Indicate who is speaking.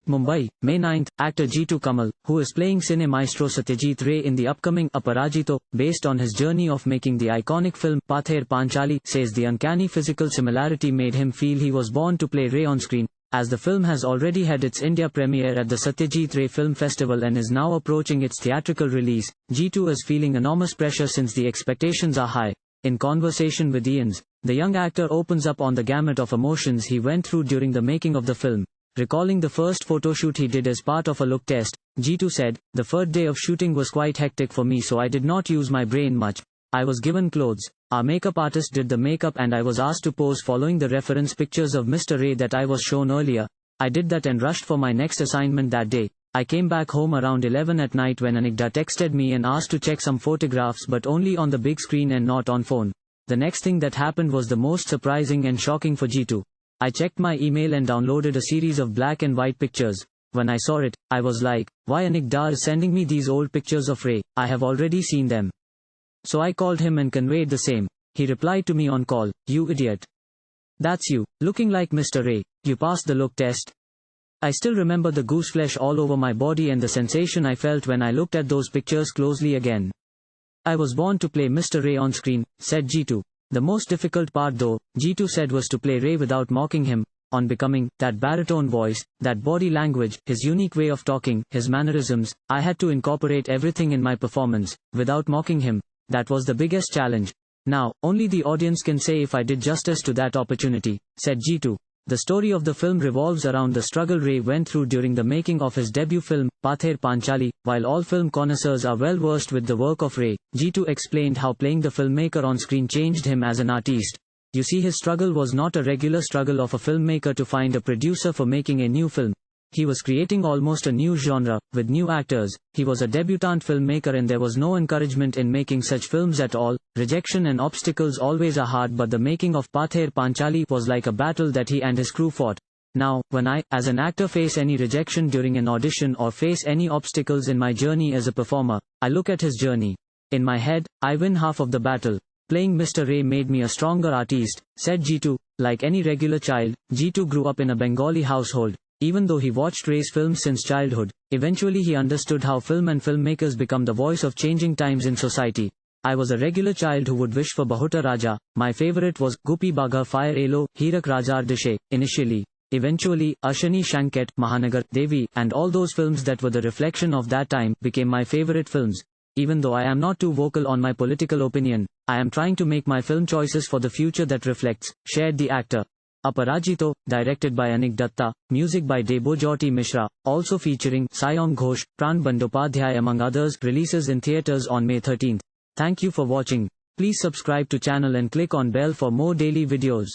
Speaker 1: Mumbai, May 9, actor Jeetu Kamal, who is playing cine maestro Satyajit Ray in the upcoming Aparajito, based on his journey of making the iconic film Pather Panchali, says the uncanny physical similarity made him feel he was born to play Ray on screen. As the film has already had its India premiere at the Satyajit Ray Film Festival and is now approaching its theatrical release, Jeetu is feeling enormous pressure since the expectations are high. In conversation with Ian's, the young actor opens up on the gamut of emotions he went through during the making of the film. Recalling the first photoshoot he did as part of a look test, Jeetu said, "The third day of shooting was quite hectic for me, so I did not use my brain much. I was given clothes. Our makeup artist did the makeup and I was asked to pose following the reference pictures of Mr. Ray that I was shown earlier. I did that and rushed for my next assignment that day. I came back home around 11 at night when Anigda texted me and asked to check some photographs, but only on the big screen and not on phone. The next thing that happened was the most surprising and shocking for Jeetu. I checked my email and downloaded a series of black and white pictures. When I saw it, I was like, why Anigda is sending me these old pictures of Ray? I have already seen them. So I called him and conveyed the same. He replied to me on call, you idiot. That's you, looking like Mr. Ray. You passed the look test." I still remember the goose flesh all over my body and the sensation I felt when I looked at those pictures closely again. I was born to play Mr. Ray on screen, said Jeetu. The most difficult part though, Jeetu said, was to play Ray without mocking him. On becoming, that baritone voice, that body language, his unique way of talking, his mannerisms, I had to incorporate everything in my performance, without mocking him. That was the biggest challenge. Now, only the audience can say if I did justice to that opportunity, said Jeetu. The story of the film revolves around the struggle Ray went through during the making of his debut film, Pather Panchali. While all film connoisseurs are well versed with the work of Ray, Jeetu explained how playing the filmmaker on screen changed him as an artiste. You see, his struggle was not a regular struggle of a filmmaker to find a producer for making a new film. He was creating almost a new genre, with new actors. He was a debutant filmmaker and there was no encouragement in making such films at all. Rejection and obstacles always are hard, but the making of Pather Panchali was like a battle that he and his crew fought. Now, when I, as an actor, face any rejection during an audition or face any obstacles in my journey as a performer, I look at his journey. In my head, I win half of the battle. Playing Mr. Ray made me a stronger artiste, said Jeetu. Like any regular child, Jeetu grew up in a Bengali household. Even though he watched Ray's films since childhood, eventually he understood how film and filmmakers become the voice of changing times in society. I was a regular child who would wish for Bahuta Raja. My favorite was Guppy Bagha Fire Elo, Hirak Rajar Dishe, initially. Eventually, Ashani Shanket, Mahanagar, Devi, and all those films that were the reflection of that time, became my favorite films. Even though I am not too vocal on my political opinion, I am trying to make my film choices for the future that reflects, shared the actor. Aparajito, directed by Anik Datta, music by Debojyoti Mishra, also featuring Saayoni, Ghosh, Pran Bandopadhyay among others, releases in theatres on May 13. Thank you for watching. Please subscribe to channel and click on bell for more daily videos.